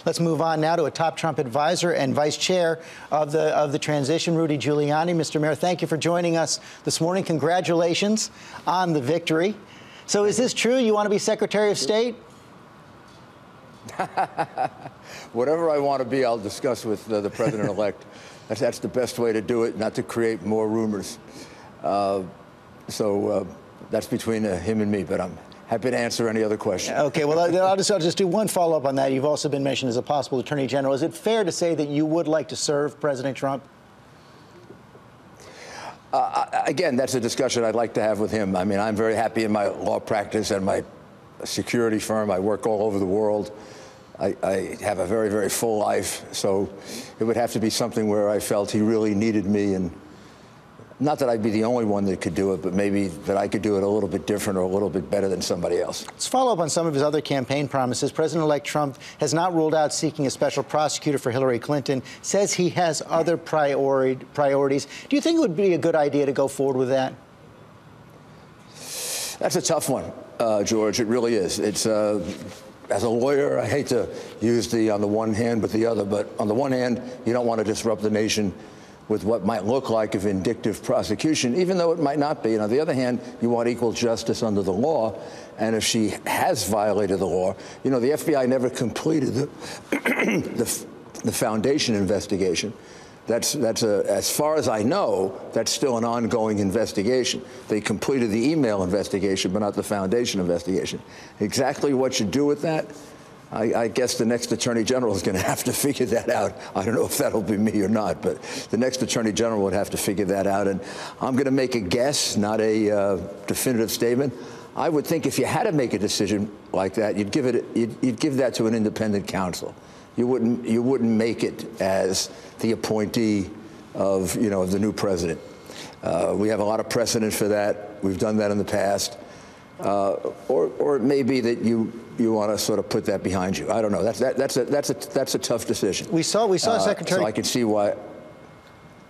Let's move on now to a top Trump advisor and vice chair of the transition, Rudy Giuliani. Mr. Mayor, thank you for joining us this morning. Congratulations on the victory. So is this true? You want to be Secretary of State? Whatever I want to be, I'll discuss with the president-elect. That's the best way to do it, not to create more rumors. So that's between him and me, but I'm happy to answer any other question. Okay, well, I'll just do one follow-up on that. You've also been mentioned as a possible attorney general. Is it fair to say that you would like to serve President Trump? Again, that's a discussion I'd like to have with him. I mean, I'm very happy in my law practice and my security firm. I work all over the world. I have a very, very full life, so it would have to be something where I felt he really needed me, and not that I'd be the only one that could do it, but maybe that I could do it a little bit different or a little bit better than somebody else. Let's follow up on some of his other campaign promises. President-elect Trump has not ruled out seeking a special prosecutor for Hillary Clinton, says he has other priorities. Do you think it would be a good idea to go forward with that? That's a tough one, George. It really is. It's as a lawyer, I hate to use the on the one hand but the other, but on the one hand, you don't want to disrupt the nation with what might look like a vindictive prosecution, even though it might not be. And on the other hand, you want equal justice under the law. And if she has violated the law, you know, the FBI never completed the foundation investigation. As far as I know, that's still an ongoing investigation. They completed the email investigation, but not the foundation investigation. Exactly what you do with that, I guess the next Attorney General is going to have to figure that out. I don't know if that'll be me or not, but the next Attorney General would have to figure that out. And I'm going to make a guess, not a definitive statement. I would think if you had to make a decision like that, you'd give that to an independent counsel. You wouldn't make it as the appointee of, you know, of the new president. We have a lot of precedent for that. We've done that in the past. Or it may be that you want to sort of put that behind you. I don't know. That's a tough decision. We saw Secretary. So I can see why.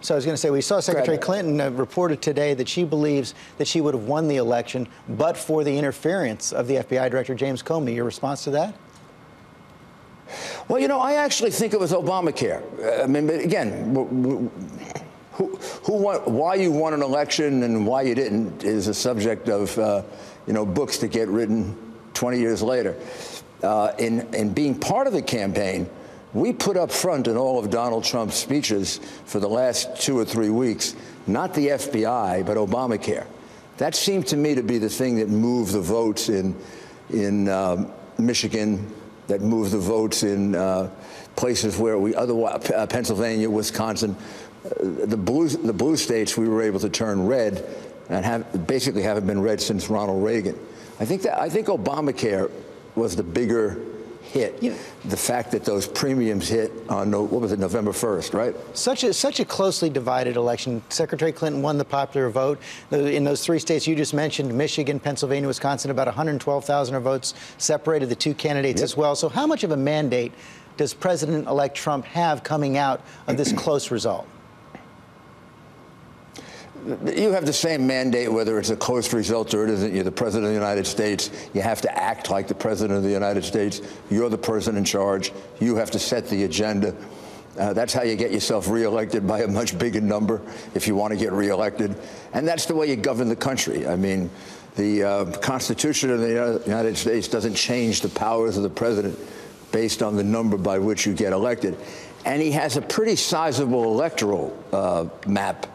So I was going to say, we saw Secretary Clinton reported today that she believes that she would have won the election, but for the interference of the FBI Director James Comey. Your response to that? Well, you know, I actually think it was Obamacare. I mean, but again, why you won an election and why you didn't is a subject of, you know, books that get written 20 years later. In being part of the campaign, we put up front in all of Donald Trump's speeches for the last 2 or 3 weeks, not the FBI, but Obamacare. That seemed to me to be the thing that moved the votes in Michigan, that moved the votes in places where we otherwise, Pennsylvania, Wisconsin, the blue states, we were able to turn red and basically haven't been red since Ronald Reagan. I think Obamacare was the bigger hit. Yeah. The fact that those premiums hit on, what was it, November 1st, right? Such a closely divided election. Secretary Clinton won the popular vote. In those 3 states you just mentioned, Michigan, Pennsylvania, Wisconsin, about 112,000 votes separated the 2 candidates as well. So how much of a mandate does President-elect Trump have coming out of this close result? You have the same mandate whether it's a close result or it isn't. You're the president of the United States. You have to act like the president of the United States. You're the person in charge. You have to set the agenda. That's how you get yourself reelected by a much bigger number if you want to get reelected. And that's the way you govern the country. I mean, the Constitution of the United States doesn't change the powers of the president based on the number by which you get elected. And he has a pretty sizable electoral map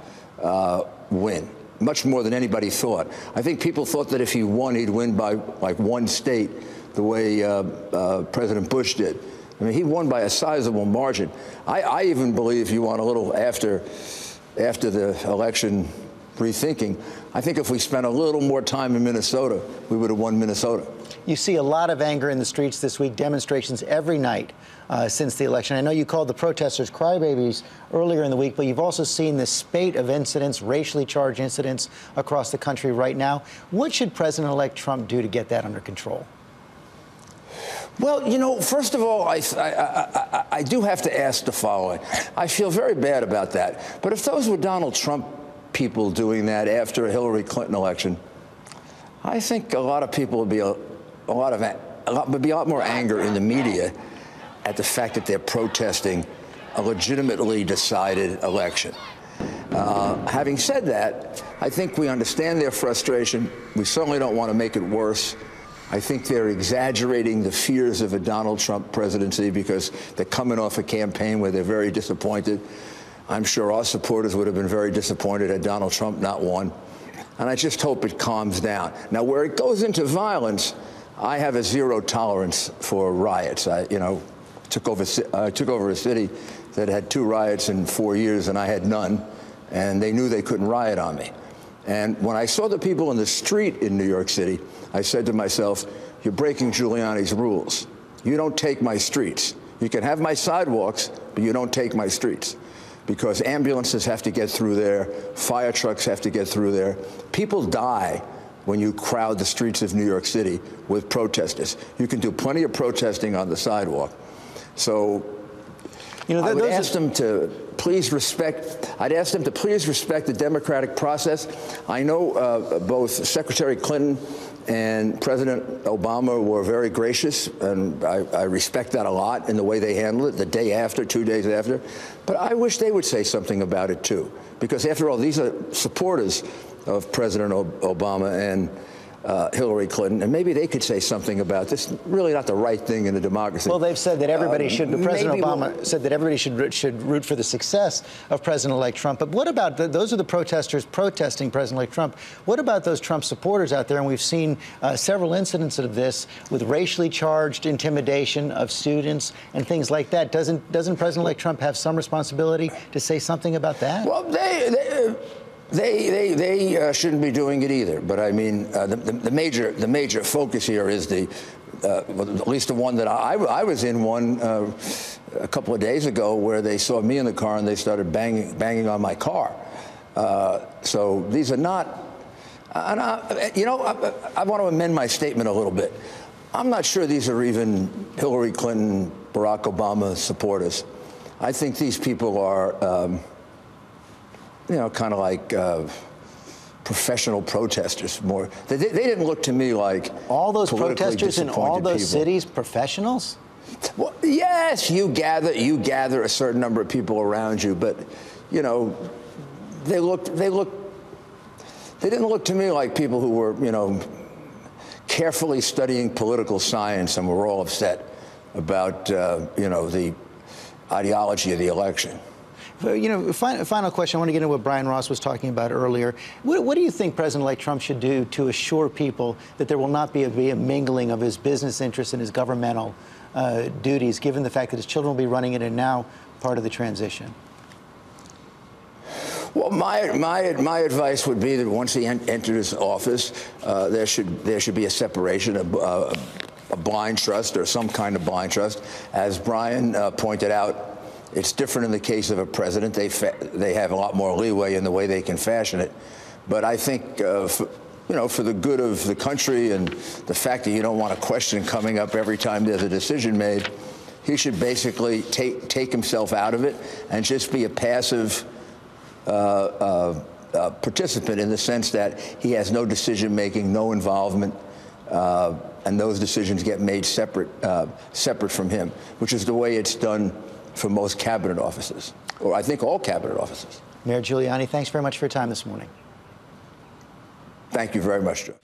win, much more than anybody thought. I think people thought that if he won, he'd win by like 1 state, the way President Bush did. I mean, he won by a sizable margin. I even believe, you want a little after the election rethinking, I think if we spent a little more time in Minnesota, we would have won Minnesota. You see a lot of anger in the streets this week, demonstrations every night since the election. I know you called the protesters crybabies earlier in the week, but you've also seen this spate of incidents, racially charged incidents across the country right now. What should President-elect Trump do to get that under control? Well, you know, first of all, I do have to ask the following. I feel very bad about that. But if those were Donald Trump people doing that after a Hillary Clinton election, I think a lot of people would be a lot more anger in the media at the fact that they're protesting a legitimately decided election. Having said that, I think we understand their frustration. We certainly don't want to make it worse. I think they're exaggerating the fears of a Donald Trump presidency because they're coming off a campaign where they're very disappointed. I'm sure our supporters would have been very disappointed had Donald Trump not won. And I just hope it calms down. Now, where it goes into violence, I have a zero tolerance for riots. I took over a city that had 2 riots in 4 years, and I had none. And they knew they couldn't riot on me. And when I saw the people in the street in New York City, I said to myself, you're breaking Giuliani's rules. You don't take my streets. You can have my sidewalks, but you don't take my streets. Because ambulances have to get through there, fire trucks have to get through there. People die when you crowd the streets of New York City with protesters. You can do plenty of protesting on the sidewalk. So I would ask them to please respect. I'd ask them to please respect the democratic process. I know both Secretary Clinton and President Obama were very gracious, and I respect that a lot in the way they handled it the day after, 2 days after. But I wish they would say something about it, too, because, after all, these are supporters of President Obama and Hillary Clinton, and maybe they could say something about this. Really not the right thing in a democracy. Well, they've said that everybody should. President Obama said that everybody should root for the success of President-elect Trump. But what about those are the protesters protesting President-elect Trump? What about those Trump supporters out there? And we've seen several incidents of this with racially charged intimidation of students and things like that. Doesn't President-elect Trump have some responsibility to say something about that? Well, They shouldn't be doing it either. But I mean, the major focus here is at least the one that I was in a couple of days ago, where they saw me in the car and they started banging on my car. So these are not. And I want to amend my statement a little bit. I'm not sure these are even Hillary Clinton, Barack Obama supporters. I think these people are. Kind of like professional protesters. More, they didn't look to me like all those protesters in all those cities, professionals. Well, yes, you gather a certain number of people around you, but they didn't look to me like people who were carefully studying political science and were all upset about the ideology of the election. Final question. I want to get into what Brian Ross was talking about earlier. What do you think President-elect Trump should do to assure people that there will not be a mingling of his business interests and his governmental duties, given the fact that his children will be running it and now part of the transition? Well, my advice would be that once he enters office, there should be a separation, a blind trust or some kind of blind trust. As Brian pointed out, it's different in the case of a president. They have a lot more leeway in the way they can fashion it. But I think, for the good of the country and the fact that you don't want a question coming up every time there's a decision made, he should basically take himself out of it and just be a passive participant, in the sense that he has no decision-making, no involvement, and those decisions get made separate from him, which is the way it's done for most cabinet offices, or I think all cabinet offices. Mayor Giuliani, thanks very much for your time this morning. Thank you very much, Joe.